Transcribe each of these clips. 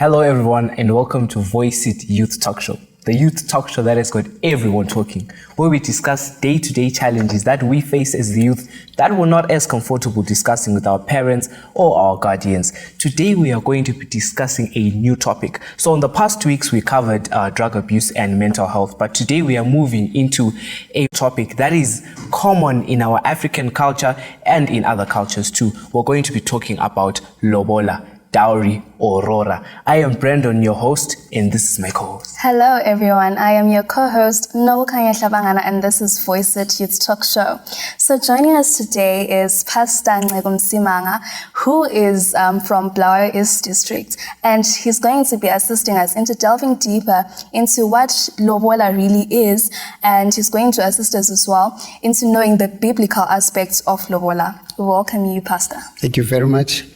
Hello everyone and welcome to Voice It Youth Talk Show, the youth talk show that has got everyone talking, where we discuss day-to-day challenges that we face as the youth that we're not as comfortable discussing with our parents or our guardians. Today we are going to be discussing a new topic. So in the past 2 weeks we covered drug abuse and mental health, but today we are moving into a topic that is common in our African culture and in other cultures too. We're going to be talking about Lobola, dowry, or Rora. I am Brandon, your host, and this is my co-host. Hello everyone, I am your co-host Nobukanya Shabangana, and this is Voice It Youth Talk Show. So joining us today is Pastor Ncegum Simanga, who is from Blair East District, and he's going to be assisting us into delving deeper into what Lobola really is, and he's going to assist us as well into knowing the biblical aspects of Lobola. We welcome you, Pastor. Thank you very much.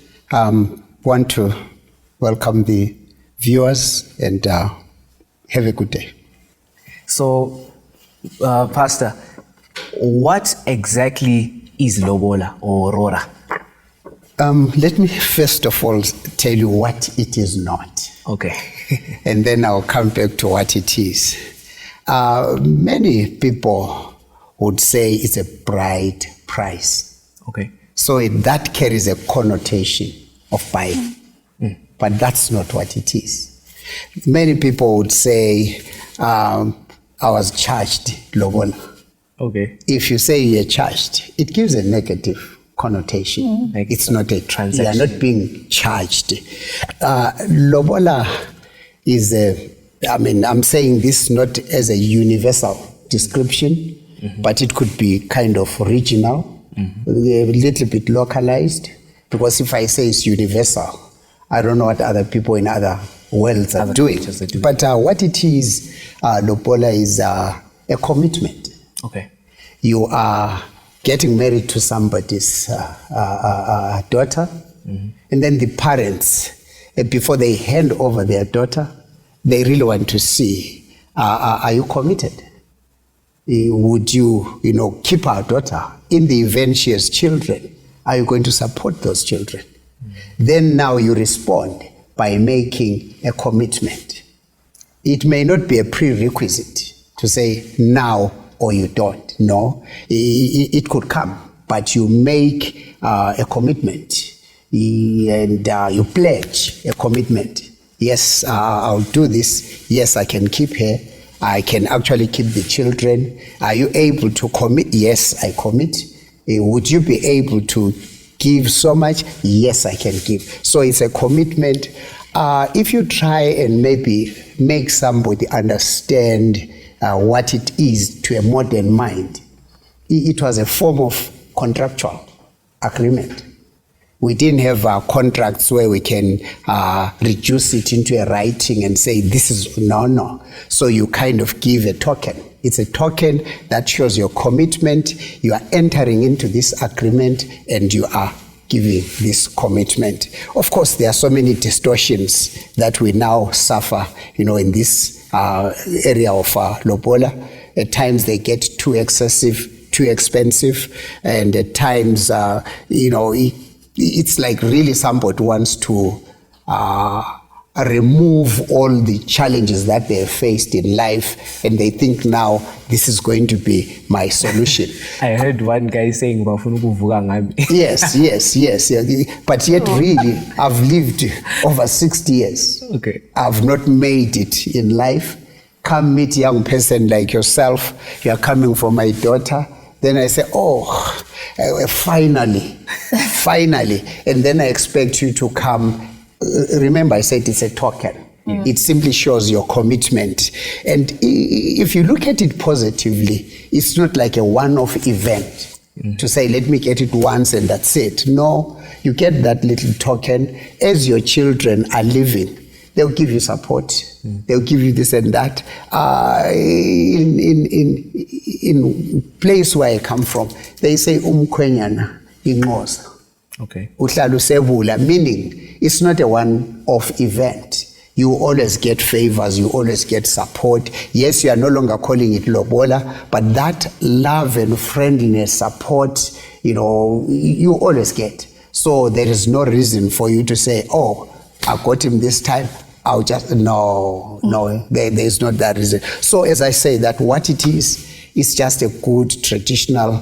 Want to welcome the viewers and have a good day. So, Pastor, what exactly is Lobola or Rora? Let me first of all tell you what it is not. Okay. And then I'll come back to what it is. Many people would say it's a bride price. Okay. So that carries a connotation of buying. But that's not what it is. Many people would say, I was charged Lobola. Okay. If you say you're charged, it gives a negative connotation. Like it's not a transaction. You're not being charged. Lobola is I'm saying this not as a universal description, but it could be kind of regional, a little bit localized. Because if I say it's universal, I don't know what other people in other worlds are doing. But what it is, Lobola is a commitment. Okay. You are getting married to somebody's daughter, and then the parents, before they hand over their daughter, they really want to see, are you committed? Would you, keep our daughter in the event she has children? Are you going to support those children? Then now you respond by making a commitment. It may not be a prerequisite to say now or you don't. No, it could come, but you make a commitment and you pledge a commitment. Yes, I'll do this. Yes, I can keep her. I can actually keep the children. Are you able to commit? Yes, I commit. Would you be able to give so much? Yes, I can give. So it's a commitment. If you try and maybe make somebody understand what it is to a modern mind, it was a form of contractual agreement. We didn't have contracts where we can reduce it into a writing and say this is no. So you kind of give a token. It's a token that shows your commitment. You are entering into this agreement and you are giving this commitment. Of course, there are so many distortions that we now suffer, in this area of Lobola. At times they get too excessive, too expensive, and at times, it's like really somebody wants to remove all the challenges that they have faced in life, and they think now this is going to be my solution. I heard one guy saying, yes. But yet really, I've lived over 60 years. Okay. I've not made it in life. Come meet a young person like yourself. You are coming for my daughter. Then I say, finally. And then I expect you to come. Remember, I said it's a token. It simply shows your commitment. And if you look at it positively, it's not like a one-off event to say, let me get it once and that's it. No, you get that little token. As your children are living, they'll give you support. They'll give you this and that. In place where I come from, they say, umkhwenyana ingoza. Okay. Meaning it's not a one-off event. You always get favors, you always get support. Yes, you are no longer calling it Lobola, but that love and friendliness, support, you always get. So there is no reason for you to say, I got him this time, I'll just, no, there's not that reason. So as I say, that what it is just a good traditional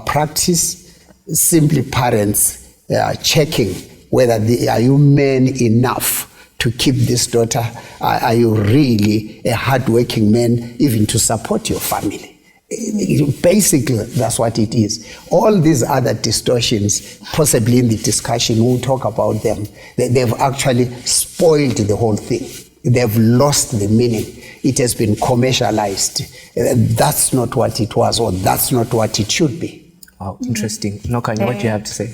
practice, simply parents checking whether are you men enough to keep this daughter? Are you really a hardworking man even to support your family? Basically, that's what it is. All these other distortions, possibly in the discussion, we'll talk about them. They've actually spoiled the whole thing. They've lost the meaning. It has been commercialized. That's not what it was, or that's not what it should be. Wow, interesting. Nokanya, what do you have to say?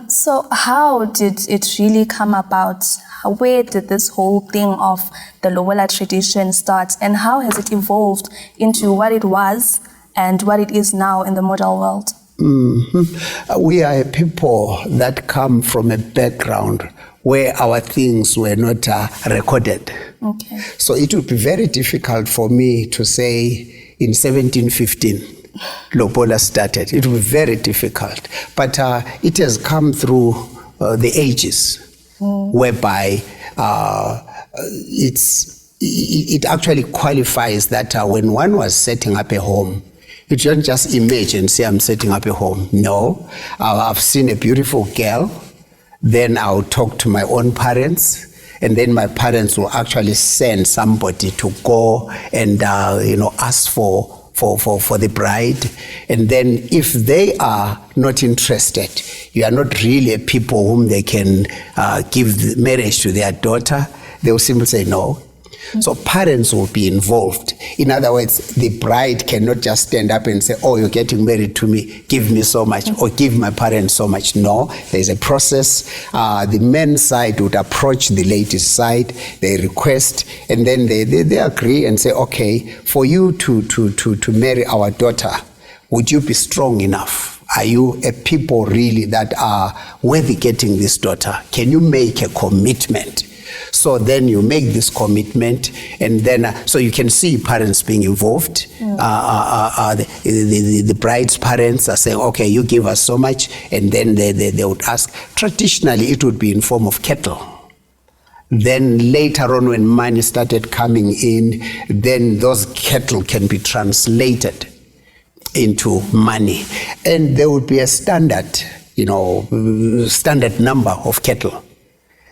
So how did it really come about? Where did this whole thing of the Lobola tradition start, and how has it evolved into what it was and what it is now in the modern world? We are a people that come from a background where our things were not recorded. Okay. So it would be very difficult for me to say in 1715, Lobola started. It would be very difficult. But it has come through the ages, whereby it actually qualifies that when one was setting up a home, you don't just imagine, say, I'm setting up a home. No, I've seen a beautiful girl, then I'll talk to my own parents, and then my parents will actually send somebody to go and ask for the bride. And then if they are not interested, you are not really a people whom they can give marriage to their daughter, they will simply say no. So parents will be involved. In other words, the bride cannot just stand up and say, oh, you're getting married to me, give me so much, or give my parents so much. No, there's a process. The men's side would approach the lady's side, they request, and then they agree and say, okay, for you to marry our daughter, would you be strong enough? Are you a people really that are worthy getting this daughter? Can you make a commitment? So then you make this commitment, and then so you can see parents being involved. The bride's parents are saying, okay, you give us so much, and then they would ask. Traditionally, it would be in form of cattle. Then later on, when money started coming in, then those cattle can be translated into money, and there would be a standard number of cattle.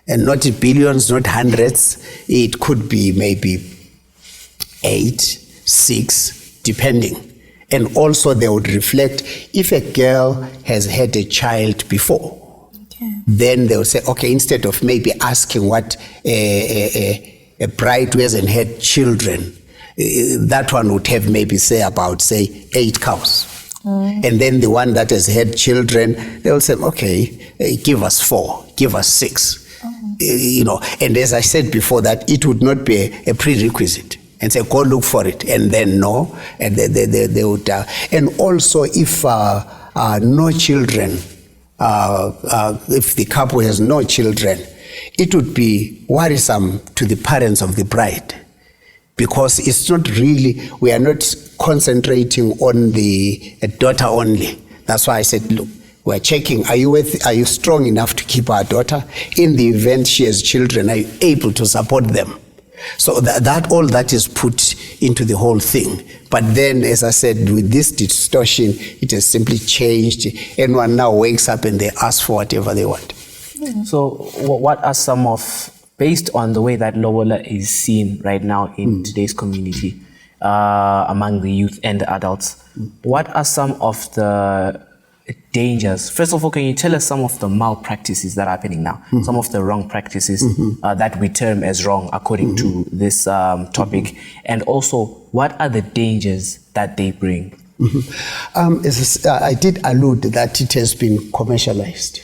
And not billions, not hundreds. It could be maybe 8, 6, depending. And also they would reflect if a girl has had a child before. Okay. Then they would say, okay, instead of maybe asking what a bride who hasn't had children, that one would have maybe about 8 cows. And then the one that has had children, they will say, okay, give us 4, give us 6. And as I said before, that it would not be a prerequisite and say, go look for it, and then no, and they would. And also, if no children, if the couple has no children, it would be worrisome to the parents of the bride, because it's not really, we are not concentrating on the daughter only. That's why I said, look, we're checking, are you strong enough to keep our daughter? In the event she has children, are you able to support them? So that all that is put into the whole thing. But then, as I said, with this distortion, it has simply changed. Anyone now wakes up and they ask for whatever they want. So what are some of, based on the way that Lobola is seen right now in today's community, among the youth and the adults, what are some of the dangers? First of all, can you tell us some of the malpractices that are happening now? Some of the wrong practices that we term as wrong according to this topic, and also what are the dangers that they bring? As I did allude that it has been commercialized.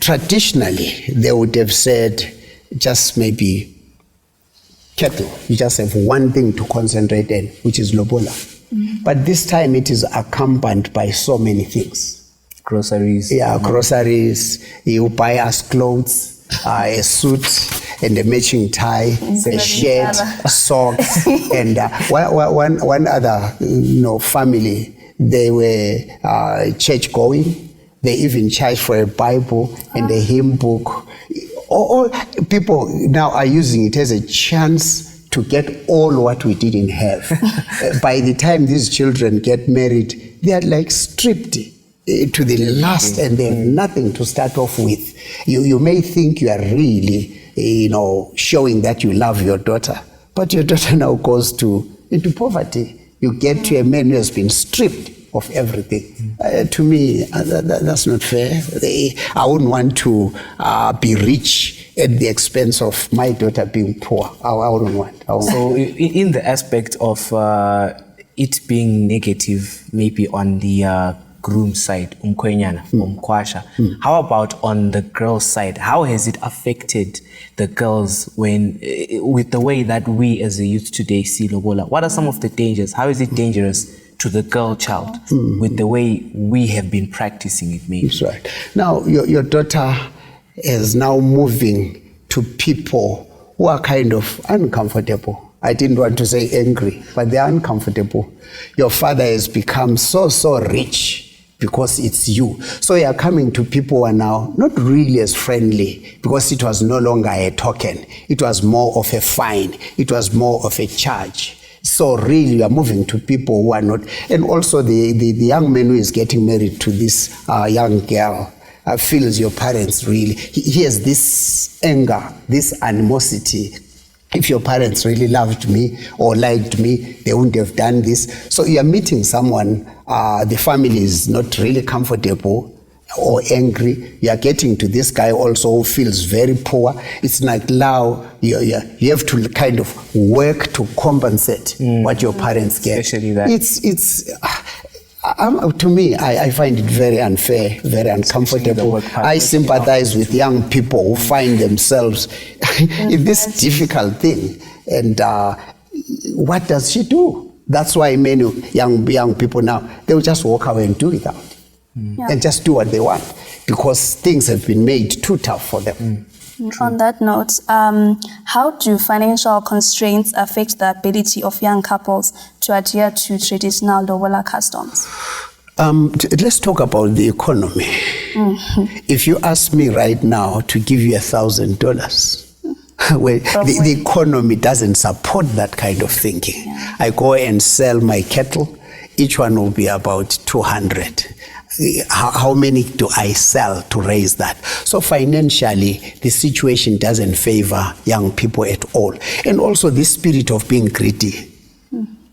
Traditionally, they would have said just maybe cattle. You just have one thing to concentrate on, which is Lobola. But this time it is accompanied by so many things. Groceries. Yeah, groceries. You buy us clothes, a suit and a matching tie, a shirt, socks, and one other family, they were church going. They even charged for a Bible and a hymn book. all people now are using it as a chance to get all what we didn't have. By the time these children get married, they are like stripped to the last, and they have nothing to start off with. You may think you are really, showing that you love your daughter, but your daughter now goes into poverty. You get to a man who has been stripped of everything. To me, that's not fair. I wouldn't want to be rich at the expense of my daughter being poor. I wouldn't want. So in the aspect of it being negative, maybe on the groom side, umkhwenyana, umkhwasha, how about on the girl side? How has it affected the girls with the way that we as a youth today see Lobola? What are some of the dangers? How is it dangerous to the girl child with the way we have been practicing it, maybe? That's right. Now, your daughter is now moving to people who are kind of uncomfortable. I didn't want to say angry, but they're uncomfortable. Your father has become so rich because it's you. So you are coming to people who are now not really as friendly, because it was no longer a token. It was more of a fine. It was more of a charge. So really you are moving to people who are not. And also the young man who is getting married to this young girl feels your parents really. He has this anger, this animosity. If your parents really loved me or liked me, they wouldn't have done this. So you are meeting someone, the family is not really comfortable or angry. You are getting to this guy also who feels very poor. It's like now you have to kind of work to compensate what your parents get. Especially that. To me, I find it very unfair, very uncomfortable. I sympathize with young people who find themselves in this difficult thing. And what does she do? That's why many young people now, they will just walk away and do it out. And just do what they want, because things have been made too tough for them. On that note, how do financial constraints affect the ability of young couples to adhere to traditional Lobola customs? Let's talk about the economy. If you ask me right now to give you $1,000, well, the economy doesn't support that kind of thinking. I go and sell my cattle, each one will be about 200. How many do I sell to raise that? So financially, the situation doesn't favor young people at all. And also this spirit of being greedy,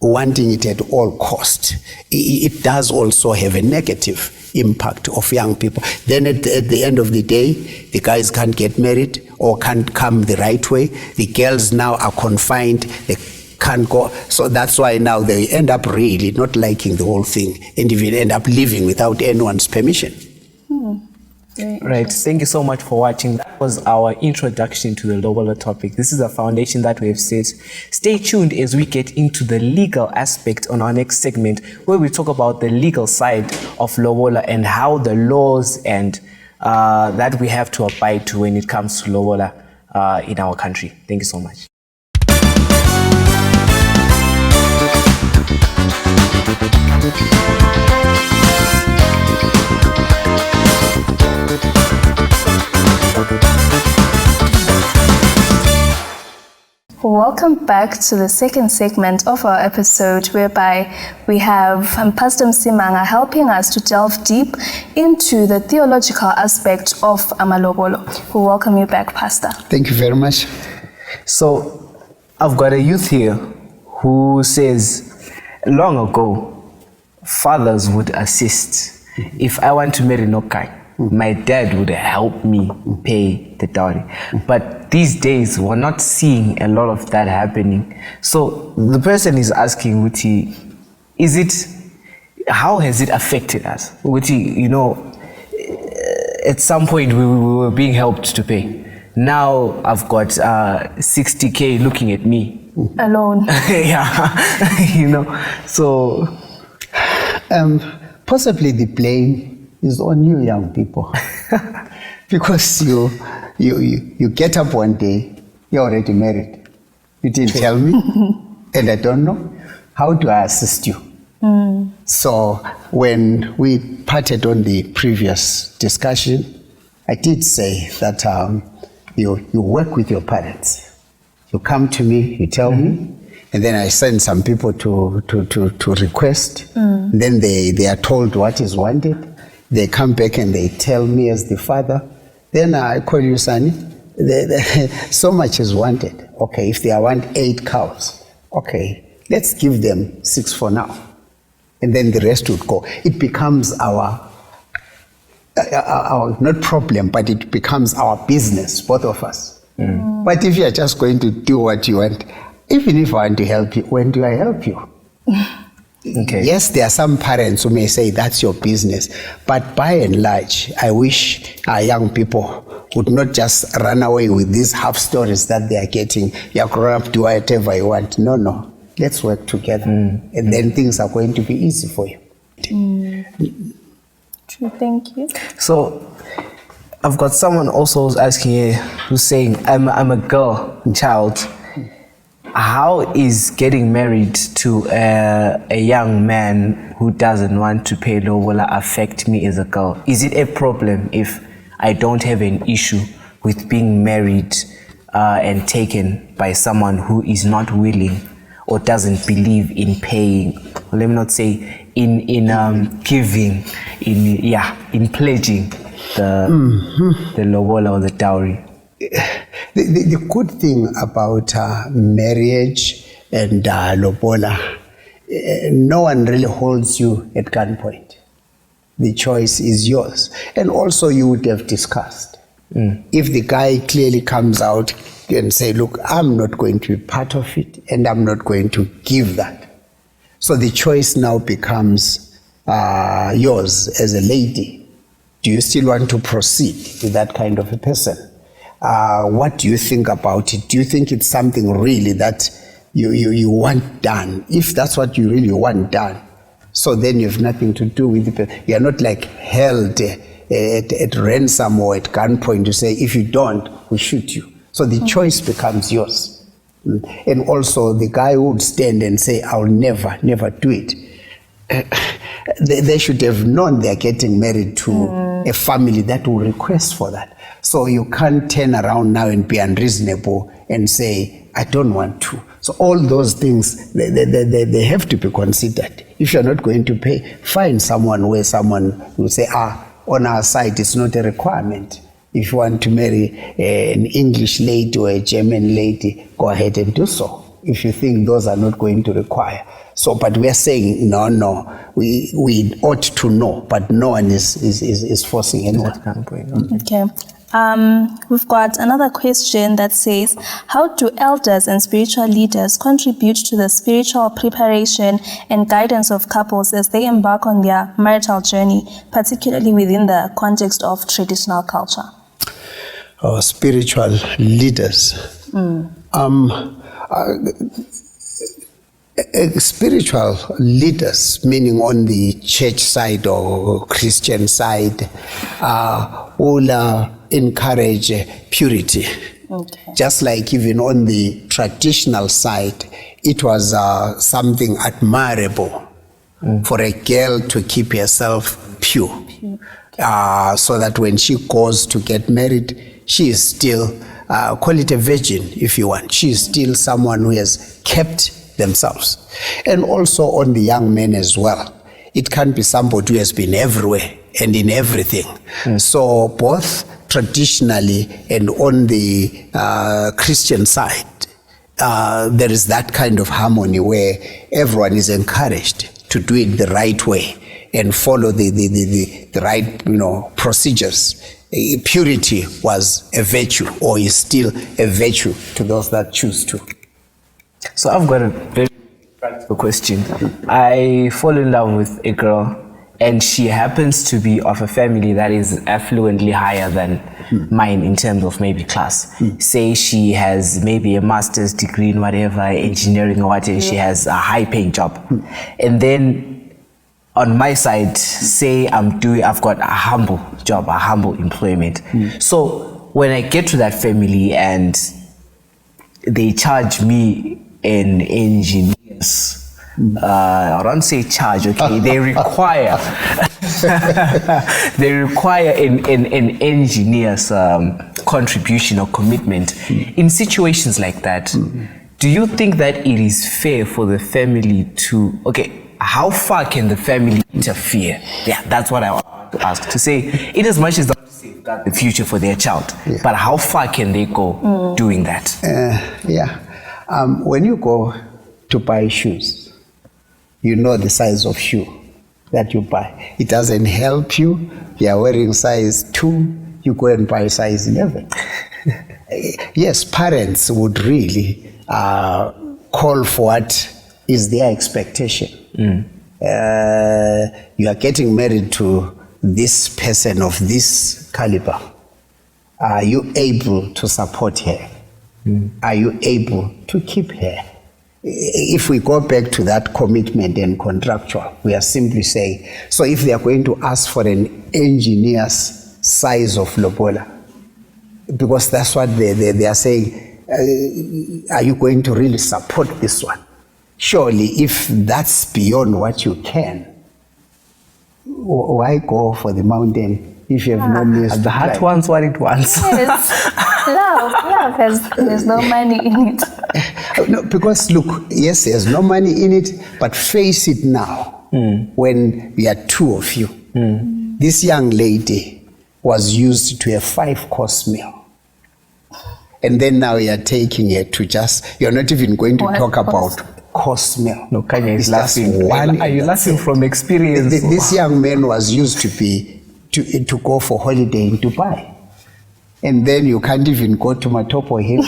wanting it at all cost, it does also have a negative impact of young people. Then at the end of the day, the guys can't get married or can't come the right way. The girls now are confined. They can't go. So that's why now they end up really not liking the whole thing and even end up living without anyone's permission. Right. Thank you so much for watching. That was our introduction to the Lobola topic. This is a foundation that we have set. Stay tuned as we get into the legal aspect on our next segment, where we talk about the legal side of Lobola and how the laws and that we have to abide to when it comes to Lobola in our country. Thank you so much. Welcome back to the second segment of our episode, whereby we have Pastor Msimanga helping us to delve deep into the theological aspect of Amalobolo. We welcome you back, Pastor. Thank you very much. So, I've got a youth here who says, long ago, fathers would assist. If I want to marry Nokai, my dad would help me pay the dowry. But these days, we're not seeing a lot of that happening. So the person is asking, Wuti, how has it affected us? Wuti, at some point we were being helped to pay. Now I've got 60K looking at me. Alone. Yeah, so. Possibly the blame is on you young people. Because you get up one day, you're already married. You didn't tell me, and I don't know. How do I assist you? So when we parted on the previous discussion, I did say that you work with your parents. You come to me, you tell me, and then I send some people to request. Then they are told what is wanted. They come back and they tell me as the father. Then I call you, Sonny. So much is wanted. Okay, if they want 8 cows, okay, let's give them 6 for now. And then the rest would go. It becomes our not problem, but it becomes our business, both of us. But if you're just going to do what you want, even if I want to help you, when do I help you? Okay. Yes, there are some parents who may say that's your business, but by and large, I wish our young people would not just run away with these half stories that they are getting. You're grown up, do whatever you want. No. Let's work together, and then things are going to be easy for you. True, thank you. So, I've got someone also who's asking here, who's saying, I'm a girl child. How is getting married to a young man who doesn't want to pay lobola affect me as a girl? Is it a problem if I don't have an issue with being married and taken by someone who is not willing or doesn't believe in paying? Let me not say in giving, in pledging the lobola or the dowry. The good thing about marriage and lobola, no one really holds you at gunpoint. The choice is yours. And also you would have discussed. If the guy clearly comes out and say, look, I'm not going to be part of it and I'm not going to give that. So the choice now becomes yours as a lady. Do you still want to proceed with that kind of a person? What do you think about it? Do you think it's something really that you want done? If that's what you really want done, so then you have nothing to do with it. You're not like held at ransom or at gunpoint to say, if you don't, we shoot you. So the choice becomes yours. And also the guy who would stand and say, I'll never do it. They should have known they're getting married to a family that will request for that. So you can't turn around now and be unreasonable and say, I don't want to. So all those things, they have to be considered. If you're not going to pay, find someone where someone will say, on our side, it's not a requirement. If you want to marry an English lady or a German lady, go ahead and do so. If you think those are not going to require. So, but we are saying, no, we ought to know, but no one is forcing anyone. Okay. We've got another question that says, how do elders and spiritual leaders contribute to the spiritual preparation and guidance of couples as they embark on their marital journey, particularly within the context of traditional culture? Spiritual leaders. Spiritual leaders, meaning on the church side or Christian side, will encourage purity. Okay. Just like even on the traditional side, it was something admirable for a girl to keep herself pure. So that when she goes to get married, she is still, call it a virgin if you want, she is still someone who has kept themselves. And also on the young men as well. It can't be somebody who has been everywhere and in everything. So both traditionally and on the Christian side, there is that kind of harmony where everyone is encouraged to do it the right way and follow the right procedures. Purity was a virtue, or is still a virtue to those that choose to. So I've got a very practical question. I fall in love with a girl and she happens to be of a family that is affluently higher than mine in terms of maybe class. Say she has maybe a master's degree in whatever, engineering or whatever, she has a high paying job. And then on my side, say I've got a humble job, a humble employment. So when I get to that family and they charge me in engineers, I don't say charge, okay, they require an engineer's contribution or commitment. In situations like that, do you think that it is fair for the family to, how far can the family interfere? Yeah, that's what I want to ask. To say, in as much as they want to safeguard the future for their child, but how far can they go doing that? When you go to buy shoes, you know the size of shoe that you buy. It doesn't help you. You are wearing size 2, you go and buy size 11. Yes, parents would really call for what is their expectation. You are getting married to this person of this caliber. Are you able to support her? Are you able to keep her? If we go back to that commitment and contractual, we are simply saying, so if they are going to ask for an engineer's size of Lobola, because that's what they are saying, are you going to really support this one? Surely, if that's beyond what you can, why go for the mountain if you have no means to The heart climb? wants what it wants. Yes. Love there's no money in it. No, because look, yes, there's no money in it, but face it now, when we are 2 of you. This young lady was used to a 5-course meal. And then now you're taking it to you're not even going to talk about course meal. No, Kanya is It's just laughing. one. Are you laughing from experience? This young man was used to go for holiday in Dubai. And then you can't even go to Matopo Hill,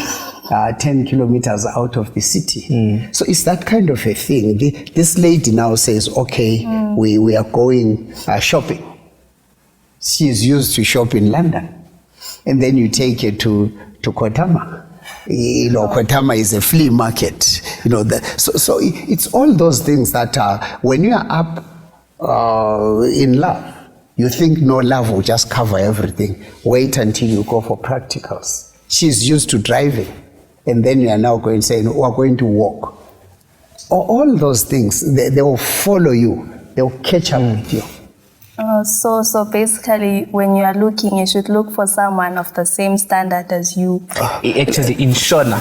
10 kilometers out of the city. So it's that kind of a thing. This lady now says, okay, we are going shopping. She is used to shop in London. And then you take her to Kotama. You know, Kotama is a flea market. You know, so it's all those things that when you are up in love, you think no, love will just cover everything. Wait until you go for practicals. She's used to driving. And then you are now going saying, we are going to walk. All those things, they will follow you. They will catch up with you. So basically, when you are looking, you should look for someone of the same standard as you. Actually, in Shona,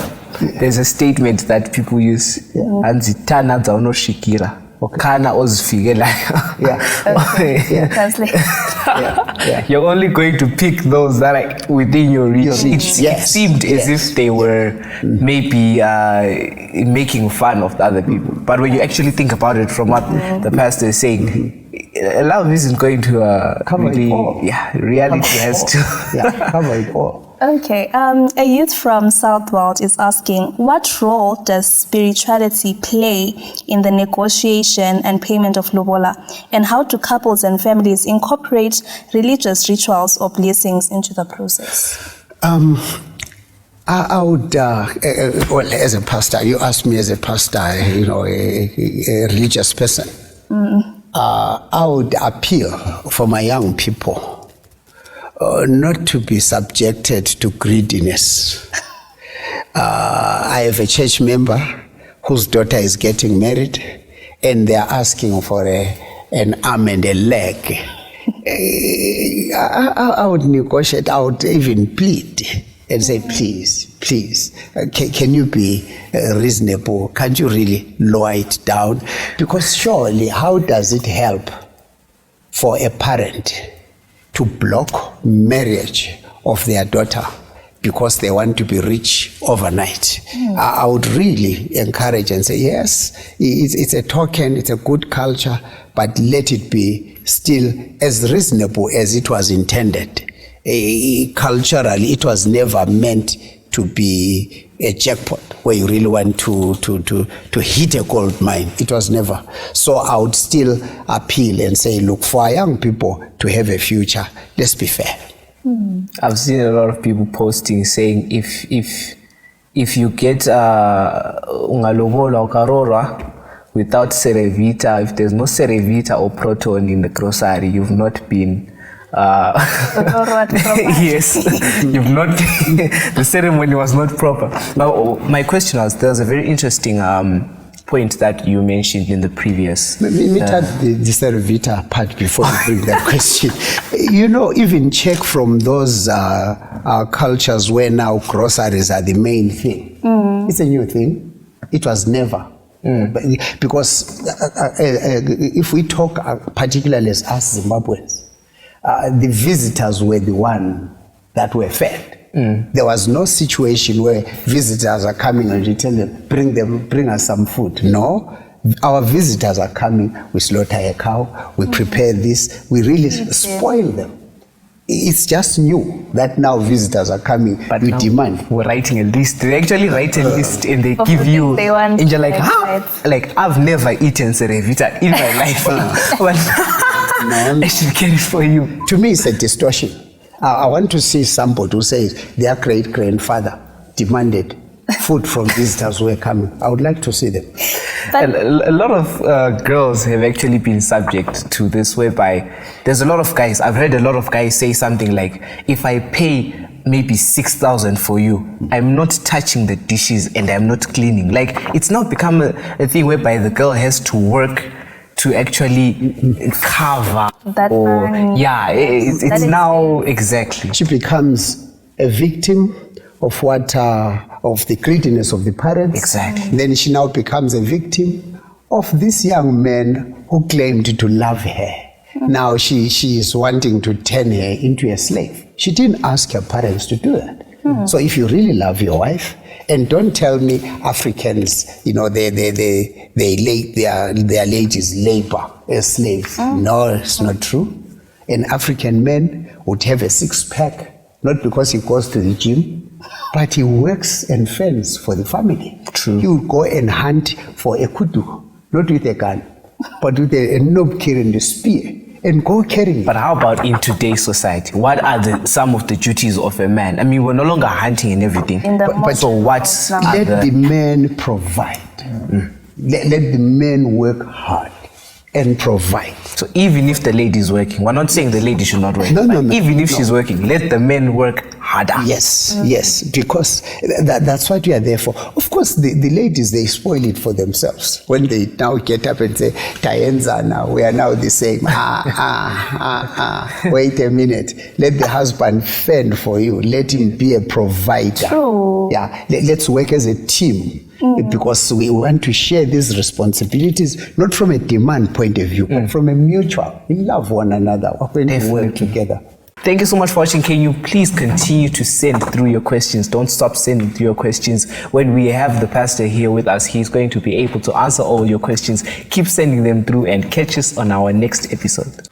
there's a statement that people use. Anzitana zauno shikira. Kana ozifigela. You're only going to pick those that are within your reach. It seemed as if they were maybe making fun of the other people. But when you actually think about it from what the pastor is saying, love isn't going to cover really, it all. Reality has to cover it all. Okay, a youth from Southworld is asking, what role does spirituality play in the negotiation and payment of Lobola? And how do couples and families incorporate religious rituals or blessings into the process? I would, well, as a pastor, you asked me as a pastor, a religious person. I would appeal for my young people not to be subjected to greediness. I have a church member whose daughter is getting married, and they are asking for an arm and a leg. I would negotiate, I would even plead and say, please, can you be reasonable? Can't you really lower it down? Because surely, how does it help for a parent to block marriage of their daughter because they want to be rich overnight? I would really encourage and say, yes, it's a token, it's a good culture, but let it be still as reasonable as it was intended. Culturally, it was never meant to be a jackpot where you really want to hit a gold mine. It was never. So I would still appeal and say, look, for our young people to have a future, let's be fair. I've seen a lot of people posting saying if you get ungalobola ukarora without Cerevita, if there's no Cerevita or Proton in the grocery, you've not been yes, you've not the ceremony was not proper. Now my question was, there's a very interesting point that you mentioned in the previous. Let me touch the Servita part before you bring that question. You know, even check from those cultures where now groceries are the main thing. It's a new thing. It was never. Because if we talk particularly as us Zimbabweans, the visitors were the one that were fed. There was no situation where visitors are coming and you tell them, bring us some food. No, our visitors are coming, we slaughter a cow, we prepare this, we really spoil them. It's just new that now visitors are coming, But we now demand. we're writing a list. They actually write a list and they give you, they want and you're like, how? websites. Like, I've never eaten Cerevita in my life. But I should get it for you. To me, it's a distortion. I want to see somebody who says their great-grandfather demanded food from visitors who were coming. I would like to see them. A lot of girls have actually been subject to this, whereby there's a lot of guys, I've heard a lot of guys say something like, if I pay maybe 6,000 for you, I'm not touching the dishes and I'm not cleaning. Like, it's now become a thing whereby the girl has to work to actually cover That money. yeah, it's That now exactly. She becomes a victim of what of the greediness of the parents. Exactly. Then she now becomes a victim of this young man who claimed to love her. Now she is wanting to turn her into a slave. She didn't ask her parents to do that. So if you really love your wife, and don't tell me Africans, you know, they their ladies labor as slaves. No, it's not true. An African man would have a six-pack, not because he goes to the gym, but he works and fends for the family. True. He would go and hunt for a kudu, not with a gun, but with a knob carrying the spear, and go carrying it. But how about in today's society? What are some of the duties of a man? I mean, we're no longer hunting and everything. In the But so what's let the men provide. Let the men work hard and provide. So even if the lady is working, we're not saying the lady should not work. No, but no. Even if she's working, let the men work harder. Yes, yes, because that's what we are there for. Of course, the ladies, they spoil it for themselves. When they now get up and say, Tayenza now, we are now the same. Wait a minute. Let the husband fend for you. Let him be a provider. True. Yeah, let's work as a team. Because we want to share these responsibilities, not from a demand point of view, but from a mutual. We love one another when we work together. Thank you so much for watching. Can you please continue to send through your questions? Don't stop sending through your questions. When we have the pastor here with us, he's going to be able to answer all your questions. Keep sending them through and catch us on our next episode.